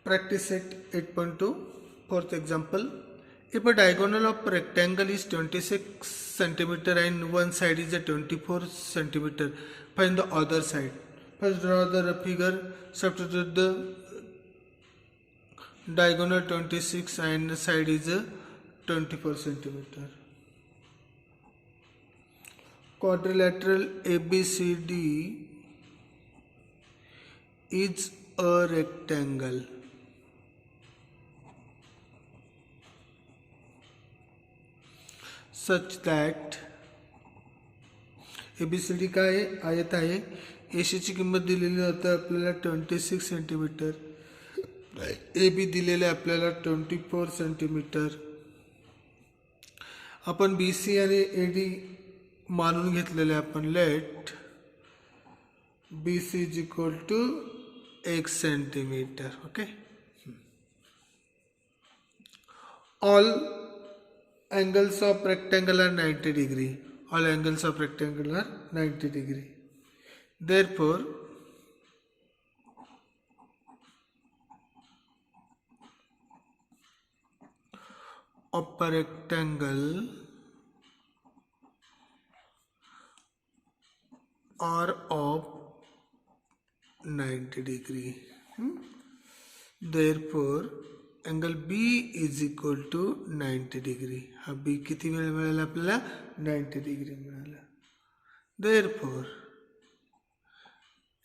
Practice set 8.2. Fourth example. If a diagonal of rectangle is 26 centimeter and one side is a 24 centimeter, find the other side. First draw the figure, substitute the diagonal 26 and the side is a 24 centimeter. Quadrilateral ABCD is a rectangle. Such that ABCD काय आहे? आयत आहे. AC ची किंमत दिलेली होती आपल्याला 26 centimetre, AB दिलेले आपल्याला 24 सेंटीमीटर. आपण BC आणि AD मानून घेतलेले आपण. Let BC is equal to x centimeter. Okay. All angles of rectangle are 90 degree. All angles of rectangle are 90 degree. Therefore, of a rectangle are of 90 degree. Therefore, angle B is equal to 90 degree. हा B किती वेळ मिळाला आपल्याला? 90 degree मिळाला. Therefore,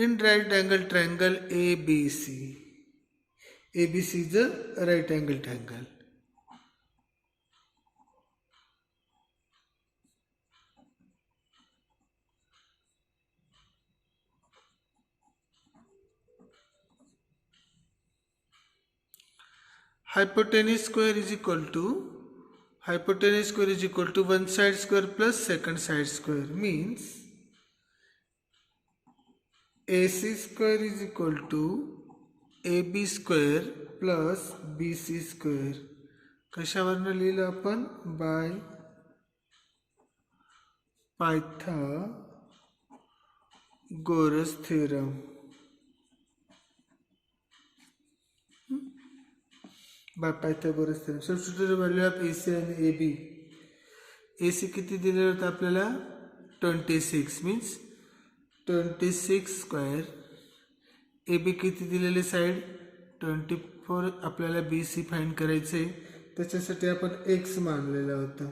in right angle triangle ABC, ABC is a right angle triangle. Hypotenuse square is equal to one side square plus second side square, means AC square is equal to AB square plus BC square. कशावरनं लिहिलं आपण? Bye Pythagoras theorem. by Pythagoras theorem. Substitute the value of AC and AB. AC किती दिलेलं होतं आपल्याला? 26 means 26 square. AB किती दिलेले side? 24. आपल्याला BC find करायचे, त्याच्यासाठी आपण x मानलेलं होतं,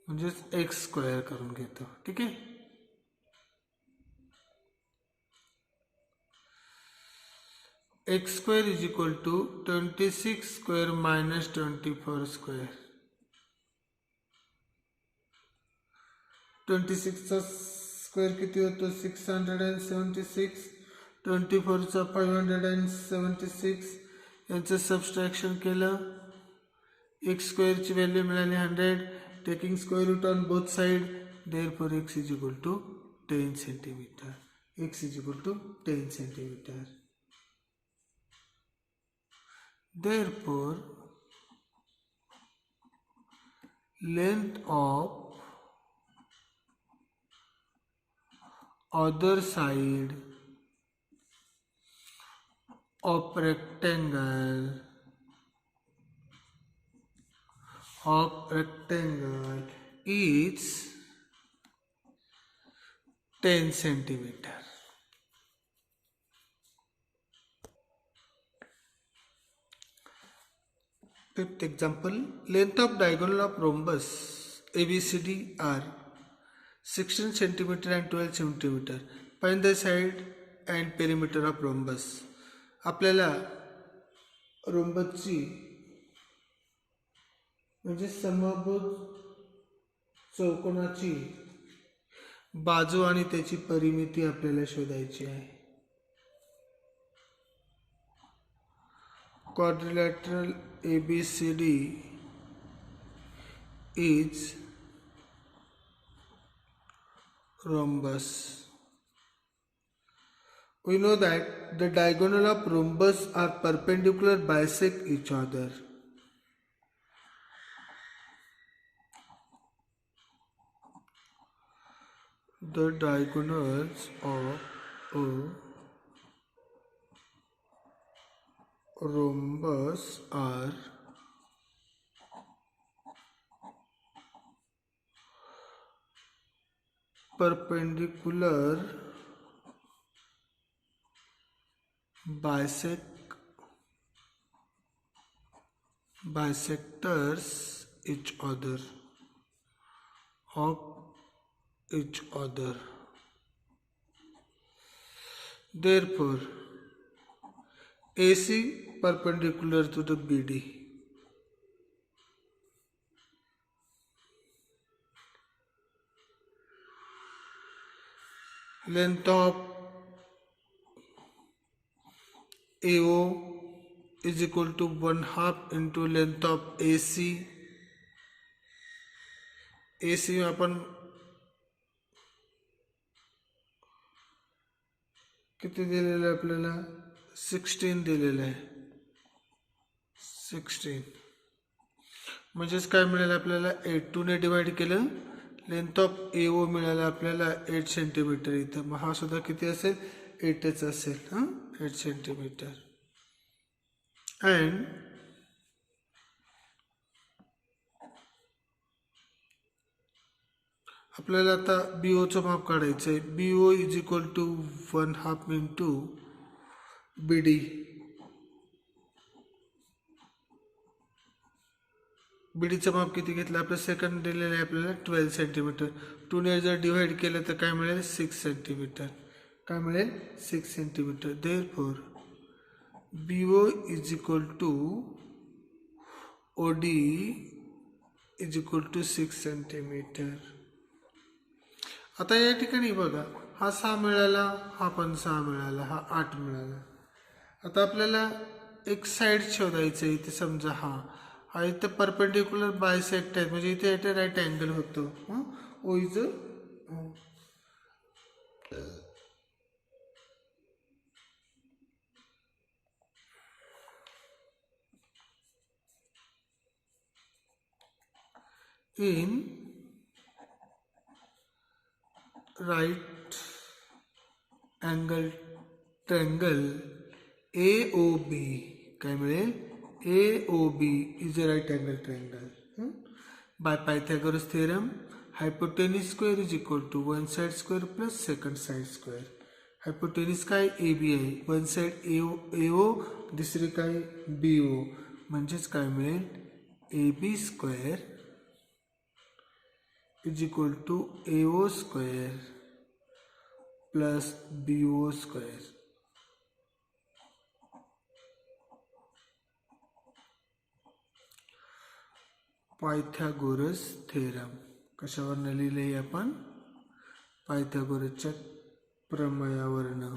म्हणजेच x स्क्वेअर करून घेतो. ठीक आहे. x square is equal to 26 square minus 24 square. 26 चा स्क्वेअर किती होतो? 676. 24 चा 576. यांचं सबस्ट्रॅक्शन केलं, x स्क्वेअर ची व्हॅल्यू मिळाली 100. Taking square root on both side. Therefore x is equal to 10 centimeter. x is equal to 10 centimeter. Therefore, length of other side of rectangle is 10 centimeter. Fifth example, length of diagonal of rhombus ABCD are 16 cm and 12 cm. Find the side and perimeter of rhombus. आपल्याला रोम्बसची म्हणजे समभुज चौकोनाची बाजू आणि त्याची परिमिती आपल्याला शोधायची आहे. Quadrilateral ABCD is rhombus. We know that the diagonal of rhombus are perpendicular bisect each other. The diagonals of a rhombus are perpendicular bisectors of each other. Therefore, AC perpendicular to the BD. Length of AO is equal to 1/2 into length of AC. AC आपण किती दिलेलं आहे आपल्याला 16 दिलेलं आहे 16 म्हणजेच काय मिळेल आपल्याला 8 ने डिवाइड केलं लेंथ ऑफ AO मिळाला आपल्याला 8 सेंटीमीटर इथं मग हा सुद्धा किती असेल 8च असेल 8 सेंटीमीटर अँड आपल्याला आता BOचं माप काढायचं आहे BO is equal to 1/2 into BD BDचं माप किती घेतलं आपलं सेकंड दिलेलं आहे आपल्याला 12 सेंटीमीटर 2 ने जर डिवाइड केलं तर काय मिळेल 6 सेंटीमीटर काय मिळेल 6 centimetre therefore BO is equal to OD is equal to 6 centimetre आता या ठिकाणी बघा हा 6 मिळाला हा पण 6 मिळाला हा 8 मिळाला आता आपल्याला एक साइड शोधायचं इथे समजा हा इथे परपेंडिक्युलर बायसेक्ट आहे म्हणजे इथे इथे राईट अँगल होतो O is in right angle triangle AOB काय मिळेल AOB is a right angle triangle by Pythagoras theorem hypotenuse square is equal to one side square plus second side square hypotenuse काय AB आहे one side AO दुसरी काय BO म्हणजेच काय मिळेल AB square is equal to AO square plus BO square Pythagoras theorem कशावरनं लिहिलंय आपण पायथागोरसच्या प्रमेयावरनं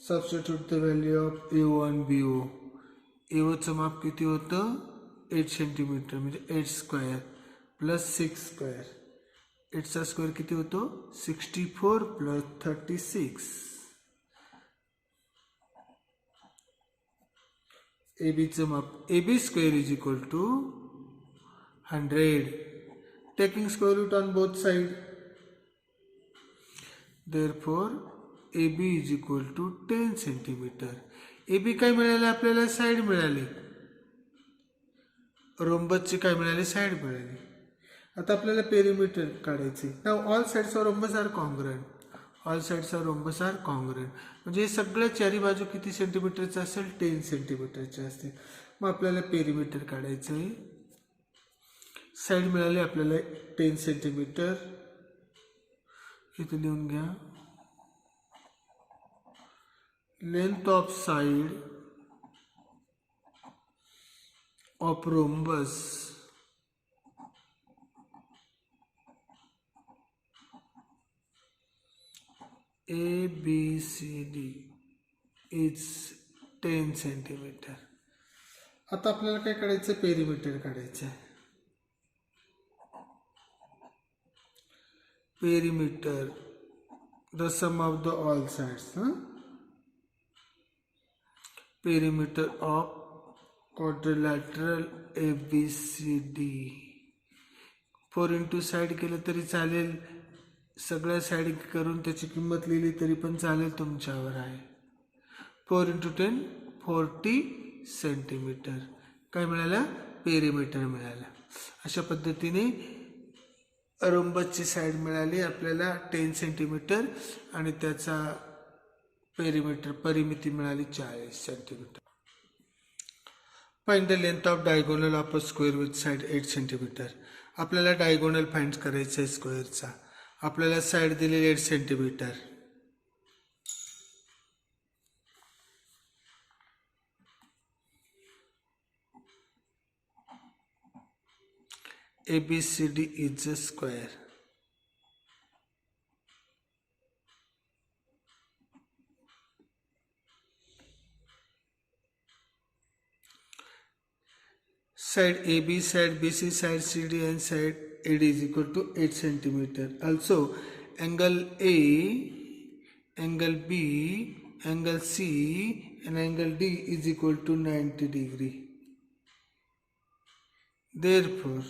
substitute the value of AO आणि BO AO चं माप किती होतं 8 सेंटीमीटर म्हणजे 8 स्क्वेअर प्लस 6 स्क्वेअर 8 चा स्क्वेअर किती होतो 64 प्लस 36 AB चं माप AB square is equal to 100 taking square root on both side therefore AB is equal to 10 centimetre AB काय मिळाले आपल्याला साइड मिळाली रोम्बसची काय मिळाली साइड मिळाली आता आपल्याला पेरिमीटर काढायचे now all sides of rhombus are congruent all sides of rhombus are congruent म्हणजे सगळ्या चारी बाजू किती सेंटीमीटरचं असेल 10 सेंटीमीटरचे असतील मग आपल्याला पेरिमीटर काढायचं आहे साइड मिळाली आपल्याला 10 सेंटीमीटर इथे लिहून घ्या length of side of rhombus ABCD is 10 centimetre आता आपल्याला काय काढायचं पेरिमीटर काढायचं perimeter the sum of the all sides perimeter of quadrilateral ABCD 4 into side केलं तरी चालेल सगळ्या साइड करून त्याची किंमत लिहिली तरी पण चालेल तुमच्यावर आहे 4 × 10 40 सेंटीमीटर. काय मिळालं? पेरिमीटर मिळालं. अशा पद्धतीने रोम्बसची साईड मिळाली आपल्याला 10 सेंटीमीटर आणि त्याचा परिमिती मिळाली 40 centimetre. Find the length of diagonal of a square with side 8 centimetre. आपल्याला डायगोनल फाइंड करायचा आहे स्क्वेअरचा. आपल्याला साईड दिलेली 8 centimetre. ABCD is a square. Side AB, side BC, side CD and side AD is equal to 8 centimeter. Also, angle A, angle B, angle C and angle D is equal to 90 degree. Therefore,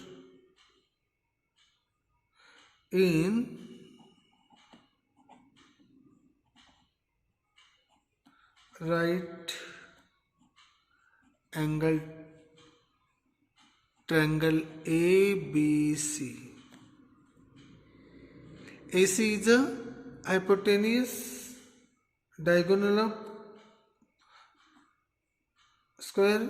in right angle triangle ABC, AC is a hypotenuse diagonal of square.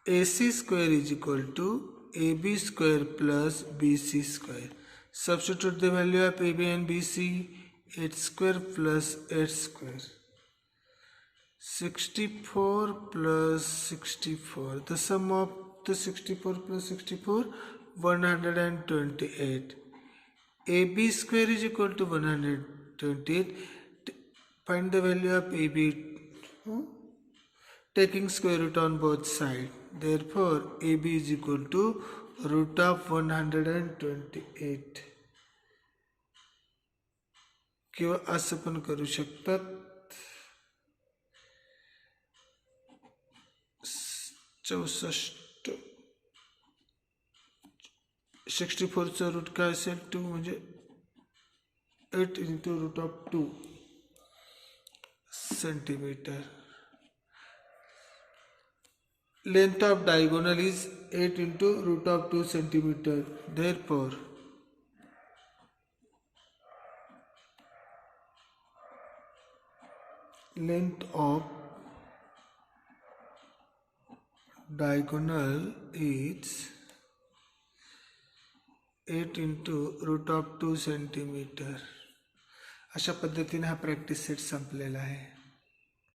AC square is equal to AB square plus BC square. Substitute the value of AB and BC. 8 square plus 8 square. 64 plus 64. The sum of the 64 plus 64, 128. AB square is equal to 128. Find the value of AB. Taking square root on both sides. Therefore, AB is equal to root of 128. किंवा असं पण करू शकतात. 64 64चा root काय असेल 2 म्हणजे 8 × root of 2 centimetre. Length of diagonal is 8 × root of 2 centimeter. Therefore, length of diagonal is 8 × root of 2 centimeter. अशा पद्धतीने हा प्रॅक्टिस सेट संपलेला आहे.